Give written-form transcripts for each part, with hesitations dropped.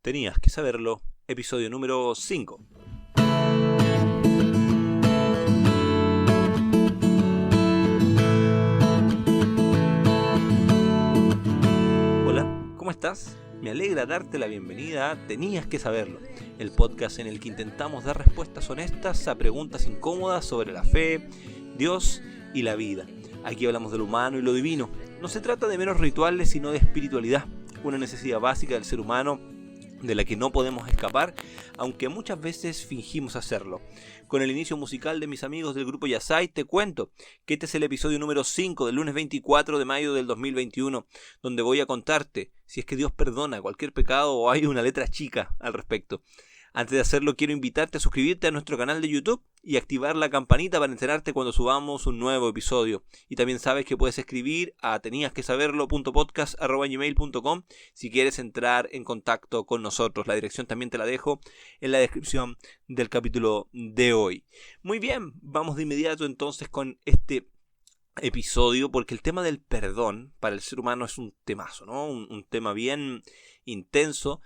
Tenías que saberlo, episodio número 5. Hola, ¿cómo estás? Me alegra darte la bienvenida a Tenías que saberlo, el podcast en el que intentamos dar respuestas honestas a preguntas incómodas sobre la fe, Dios y la vida. Aquí hablamos de lo humano y lo divino. No se trata de meros rituales, sino de espiritualidad, una necesidad básica del ser humano de la que no podemos escapar, aunque muchas veces fingimos hacerlo. Con el inicio musical de mis amigos del grupo Yasai, te cuento que este es el episodio número 5 del lunes 24 de mayo del 2021, donde voy a contarte si es que Dios perdona cualquier pecado o hay una letra chica al respecto. Antes de hacerlo, quiero invitarte a suscribirte a nuestro canal de YouTube y activar la campanita para enterarte cuando subamos un nuevo episodio. Y también sabes que puedes escribir a teniasquesaberlo.podcast@gmail.com si quieres entrar en contacto con nosotros. La dirección también te la dejo en la descripción del capítulo de hoy. Muy bien, vamos de inmediato entonces con este episodio, porque el tema del perdón para el ser humano es un temazo, ¿no? Un tema bien intenso,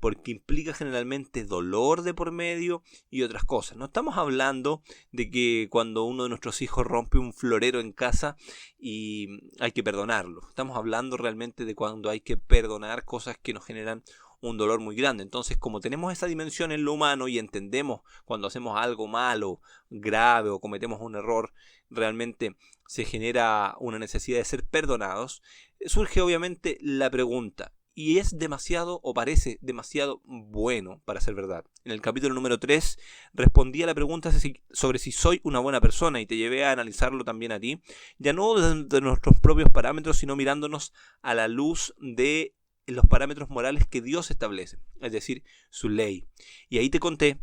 porque implica generalmente dolor de por medio y otras cosas. No estamos hablando de que cuando uno de nuestros hijos rompe un florero en casa y hay que perdonarlo. Estamos hablando realmente de cuando hay que perdonar cosas que nos generan un dolor muy grande. Entonces, como tenemos esa dimensión en lo humano y entendemos cuando hacemos algo malo, grave o cometemos un error, realmente se genera una necesidad de ser perdonados, surge obviamente la pregunta: ¿y es demasiado o parece demasiado bueno para ser verdad? En el capítulo número 3 respondí a la pregunta sobre si soy una buena persona y te llevé a analizarlo también a ti, ya no desde nuestros propios parámetros, sino mirándonos a la luz de los parámetros morales que Dios establece, es decir, su ley. Y ahí te conté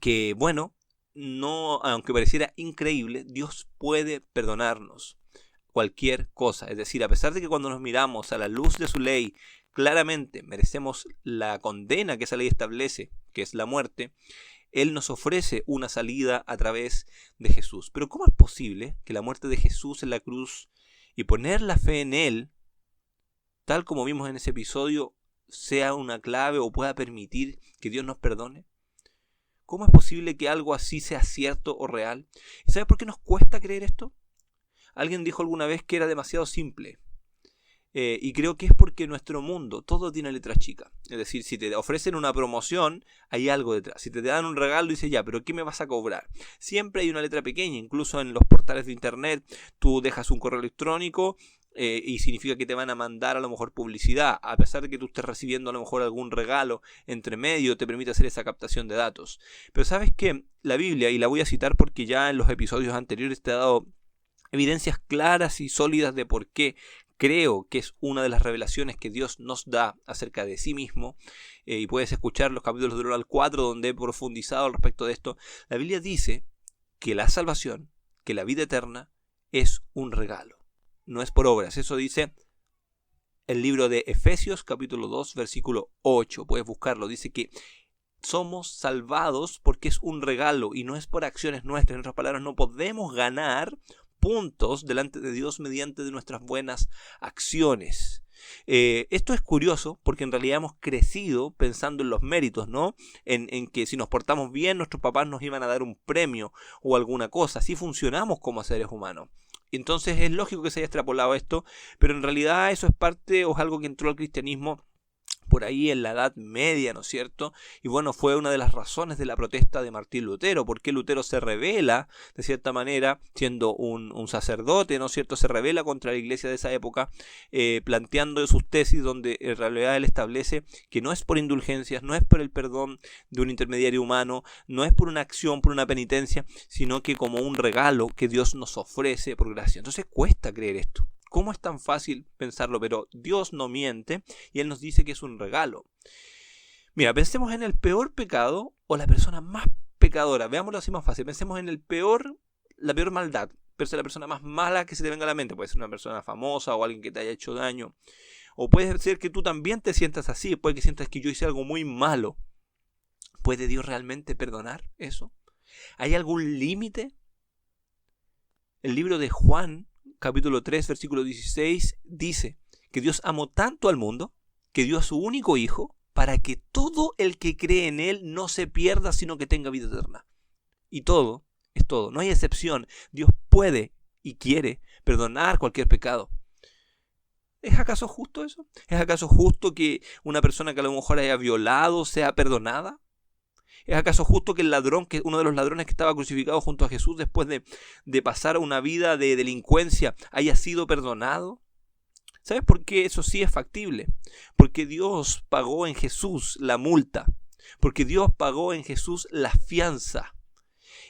que, bueno, no, aunque pareciera increíble, Dios puede perdonarnos cualquier cosa. Es decir, a pesar de que cuando nos miramos a la luz de su ley, claramente merecemos la condena que esa ley establece, que es la muerte, Él nos ofrece una salida a través de Jesús. Pero ¿cómo es posible que la muerte de Jesús en la cruz y poner la fe en Él, tal como vimos en ese episodio, sea una clave o pueda permitir que Dios nos perdone? ¿Cómo es posible que algo así sea cierto o real? ¿Y sabes por qué nos cuesta creer esto? Alguien dijo alguna vez que era demasiado simple. Y creo que es porque en nuestro mundo todo tiene letra chica. Es decir, si te ofrecen una promoción, hay algo detrás. Si te dan un regalo, dices ya, pero ¿qué me vas a cobrar? Siempre hay una letra pequeña. Incluso en los portales de internet, tú dejas un correo electrónico y significa que te van a mandar a lo mejor publicidad. A pesar de que tú estés recibiendo a lo mejor algún regalo entre medio, te permite hacer esa captación de datos. Pero ¿sabes qué? La Biblia, y la voy a citar porque ya en los episodios anteriores te he dado evidencias claras y sólidas de por qué creo que es una de las revelaciones que Dios nos da acerca de sí mismo, y puedes escuchar los capítulos del 1 al 4 donde he profundizado al respecto de esto. La Biblia dice que la salvación, que la vida eterna es un regalo, no es por obras. Eso dice el libro de Efesios capítulo 2 versículo 8, puedes buscarlo. Dice que somos salvados porque es un regalo y no es por acciones nuestras. En otras palabras, no podemos ganar puntos delante de Dios mediante de nuestras buenas acciones. Esto es curioso porque en realidad hemos crecido pensando en los méritos, ¿no? En que si nos portamos bien, nuestros papás nos iban a dar un premio o alguna cosa. Así funcionamos como seres humanos. Entonces es lógico que se haya extrapolado esto, pero en realidad eso es parte o es algo que entró al cristianismo por ahí en la Edad Media, ¿no es cierto? Y bueno, fue una de las razones de la protesta de Martín Lutero, porque Lutero se rebela, de cierta manera, siendo un sacerdote, ¿no es cierto? Se rebela contra la iglesia de esa época, planteando sus tesis donde en realidad él establece que no es por indulgencias, no es por el perdón de un intermediario humano, no es por una acción, por una penitencia, sino que como un regalo que Dios nos ofrece por gracia. Entonces cuesta creer esto. ¿Cómo es tan fácil pensarlo? Pero Dios no miente y Él nos dice que es un regalo. Mira, pensemos en el peor pecado o la persona más pecadora. Veámoslo así más fácil. Pensemos en la peor maldad. La persona más mala que se te venga a la mente. Puede ser una persona famosa o alguien que te haya hecho daño. O puede ser que tú también te sientas así. Puede que sientas que yo hice algo muy malo. ¿Puede Dios realmente perdonar eso? ¿Hay algún límite? El libro de Juan, capítulo 3, versículo 16, dice que Dios amó tanto al mundo que dio a su único hijo para que todo el que cree en Él no se pierda, sino que tenga vida eterna. Y todo es todo, no hay excepción. Dios puede y quiere perdonar cualquier pecado. ¿Es acaso justo eso? ¿Es acaso justo que una persona que a lo mejor haya violado sea perdonada? ¿Es acaso justo que uno de los ladrones que estaba crucificado junto a Jesús después de pasar una vida de delincuencia haya sido perdonado? ¿Sabes por qué eso sí es factible? Porque Dios pagó en Jesús la multa. Porque Dios pagó en Jesús la fianza.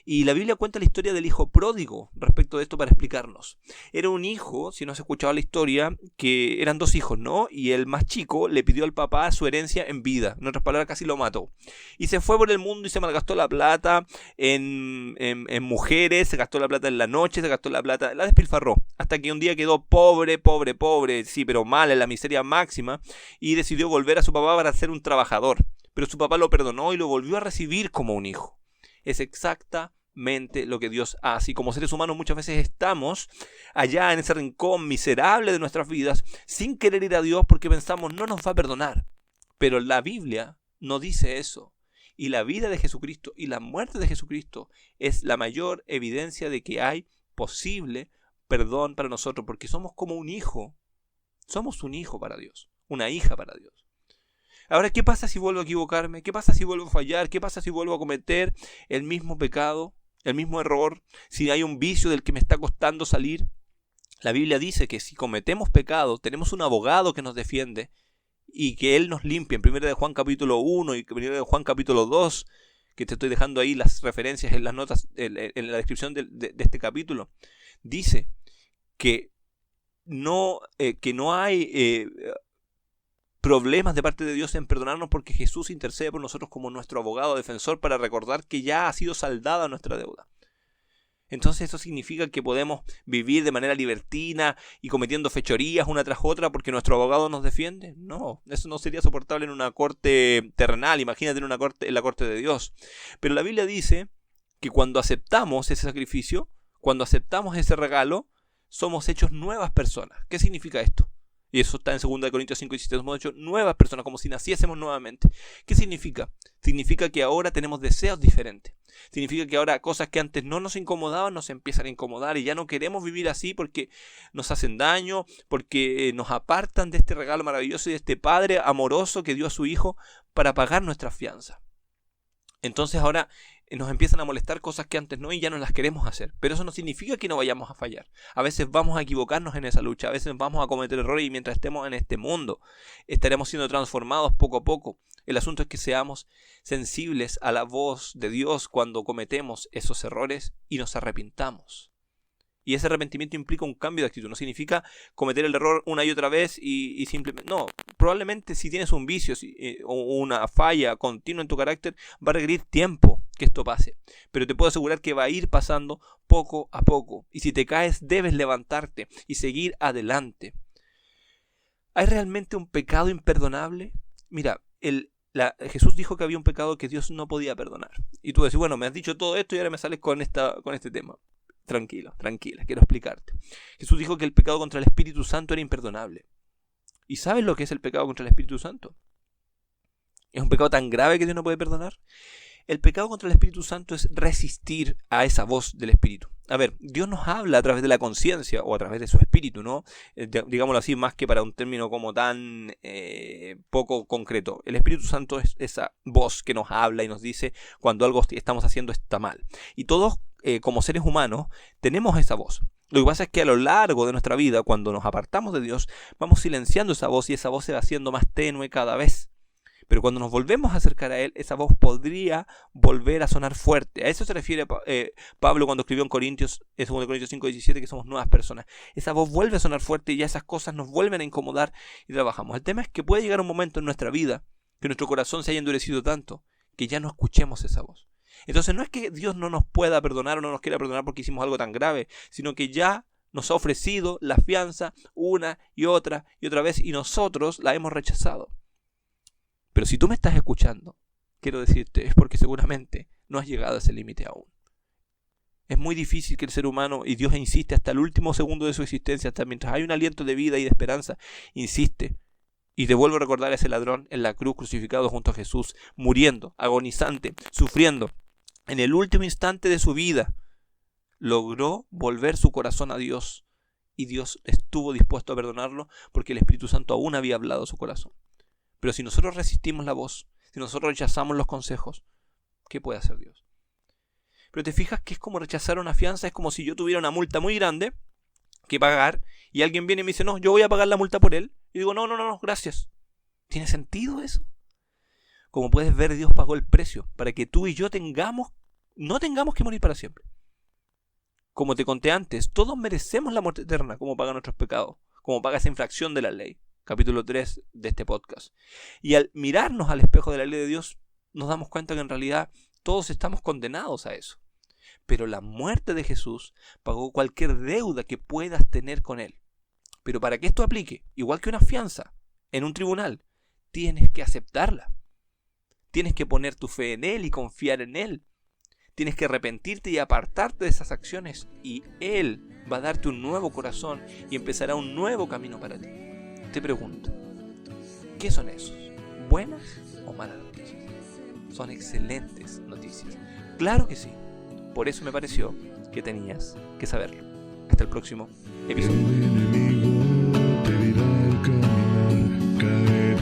Y la Biblia cuenta la historia del hijo pródigo respecto de esto para explicarnos. Era un hijo, si no has escuchado la historia, que eran 2 hijos, ¿no? Y el más chico le pidió al papá su herencia en vida. En otras palabras, casi lo mató. Y se fue por el mundo y se malgastó la plata en mujeres, se gastó la plata en la noche, se gastó la plata, la despilfarró. Hasta que un día quedó pobre, sí, pero mal, en la miseria máxima, y decidió volver a su papá para ser un trabajador. Pero su papá lo perdonó y lo volvió a recibir como un hijo. Es exactamente lo que Dios hace. Y como seres humanos muchas veces estamos allá en ese rincón miserable de nuestras vidas sin querer ir a Dios porque pensamos no nos va a perdonar. Pero la Biblia no dice eso. Y la vida de Jesucristo y la muerte de Jesucristo es la mayor evidencia de que hay posible perdón para nosotros, porque somos como un hijo. Somos un hijo para Dios, una hija para Dios. Ahora, ¿qué pasa si vuelvo a equivocarme? ¿Qué pasa si vuelvo a fallar? ¿Qué pasa si vuelvo a cometer el mismo pecado, el mismo error? Si hay un vicio del que me está costando salir. La Biblia dice que si cometemos pecado, tenemos un abogado que nos defiende y que Él nos limpia. En 1 de Juan capítulo 1 y 1 de Juan capítulo 2, que te estoy dejando ahí las referencias en las notas, en la descripción de este capítulo, dice que no hay problemas de parte de Dios en perdonarnos porque Jesús intercede por nosotros como nuestro abogado defensor para recordar que ya ha sido saldada nuestra deuda. Entonces eso significa que podemos vivir de manera libertina y cometiendo fechorías una tras otra porque nuestro abogado nos defiende. No, eso no sería soportable en una corte terrenal, imagínate en la corte de Dios. Pero la Biblia dice que cuando aceptamos ese sacrificio, cuando aceptamos ese regalo, somos hechos nuevas personas. ¿Qué significa esto? Y eso está en 2 Corintios 5:17. Somos hechos nuevas personas, como si naciésemos nuevamente. ¿Qué significa? Significa que ahora tenemos deseos diferentes. Significa que ahora cosas que antes no nos incomodaban nos empiezan a incomodar y ya no queremos vivir así porque nos hacen daño, porque nos apartan de este regalo maravilloso y de este Padre amoroso que dio a su Hijo para pagar nuestra fianza. Entonces ahora nos empiezan a molestar cosas que antes no y ya no las queremos hacer. Pero eso no significa que no vayamos a fallar. A veces vamos a equivocarnos en esa lucha, a veces vamos a cometer errores y mientras estemos en este mundo estaremos siendo transformados poco a poco. El asunto es que seamos sensibles a la voz de Dios cuando cometemos esos errores y nos arrepintamos. Y ese arrepentimiento implica un cambio de actitud. No significa cometer el error una y otra vez y simplemente... No, probablemente si tienes un vicio o una falla continua en tu carácter, va a requerir tiempo que esto pase. Pero te puedo asegurar que va a ir pasando poco a poco. Y si te caes, debes levantarte y seguir adelante. ¿Hay realmente un pecado imperdonable? Mira, Jesús dijo que había un pecado que Dios no podía perdonar. Y tú decís, bueno, me has dicho todo esto y ahora me sales con este tema. Tranquila, quiero explicarte. Jesús dijo que el pecado contra el Espíritu Santo era imperdonable. ¿Y sabes lo que es el pecado contra el Espíritu Santo? ¿Es un pecado tan grave que Dios no puede perdonar? El pecado contra el Espíritu Santo es resistir a esa voz del Espíritu. A ver, Dios nos habla a través de la conciencia o a través de su Espíritu, ¿no? Digámoslo así, más que para un término como tan poco concreto. El Espíritu Santo es esa voz que nos habla y nos dice cuando algo estamos haciendo está mal. Y todos, como seres humanos, tenemos esa voz. Lo que pasa es que a lo largo de nuestra vida, cuando nos apartamos de Dios, vamos silenciando esa voz y esa voz se va haciendo más tenue cada vez. Pero cuando nos volvemos a acercar a Él, esa voz podría volver a sonar fuerte. A eso se refiere Pablo cuando escribió en 2 Corintios 5:17 que somos nuevas personas. Esa voz vuelve a sonar fuerte y ya esas cosas nos vuelven a incomodar y trabajamos. El tema es que puede llegar un momento en nuestra vida que nuestro corazón se haya endurecido tanto que ya no escuchemos esa voz. Entonces no es que Dios no nos pueda perdonar o no nos quiera perdonar porque hicimos algo tan grave, sino que ya nos ha ofrecido la fianza una y otra vez y nosotros la hemos rechazado. Pero si tú me estás escuchando, quiero decirte, es porque seguramente no has llegado a ese límite aún. Es muy difícil que el ser humano, y Dios insiste hasta el último segundo de su existencia, hasta mientras hay un aliento de vida y de esperanza, insiste Y te vuelvo a recordar a ese ladrón en la cruz crucificado junto a Jesús, muriendo, agonizante, sufriendo. En el último instante de su vida, logró volver su corazón a Dios. Y Dios estuvo dispuesto a perdonarlo porque el Espíritu Santo aún había hablado a su corazón. Pero si nosotros resistimos la voz, si nosotros rechazamos los consejos, ¿qué puede hacer Dios? Pero te fijas que es como rechazar una fianza, es como si yo tuviera una multa muy grande que pagar y alguien viene y me dice, no, yo voy a pagar la multa por él. Y digo, no, gracias. ¿Tiene sentido eso? Como puedes ver, Dios pagó el precio para que tú y yo no tengamos que morir para siempre. Como te conté antes, todos merecemos la muerte eterna como paga nuestros pecados, como paga esa infracción de la ley. Capítulo 3 de este podcast. Y al mirarnos al espejo de la ley de Dios, nos damos cuenta que en realidad todos estamos condenados a eso. Pero la muerte de Jesús pagó cualquier deuda que puedas tener con Él. Pero para que esto aplique, igual que una fianza en un tribunal, tienes que aceptarla. Tienes que poner tu fe en Él y confiar en Él. Tienes que arrepentirte y apartarte de esas acciones. Y Él va a darte un nuevo corazón y empezará un nuevo camino para ti. Te pregunto, ¿qué son esos? ¿Buenas o malas noticias? Son excelentes noticias. Claro que sí. Por eso me pareció que tenías que saberlo. Hasta el próximo episodio. El enemigo te dirá el caminar, caerás,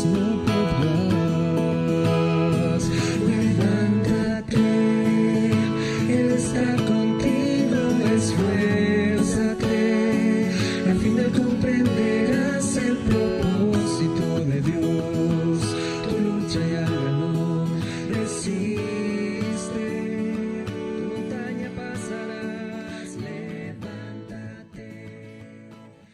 no podrás. Levántate, Él está contigo, esfuérzate, al final comprenderás el propósito.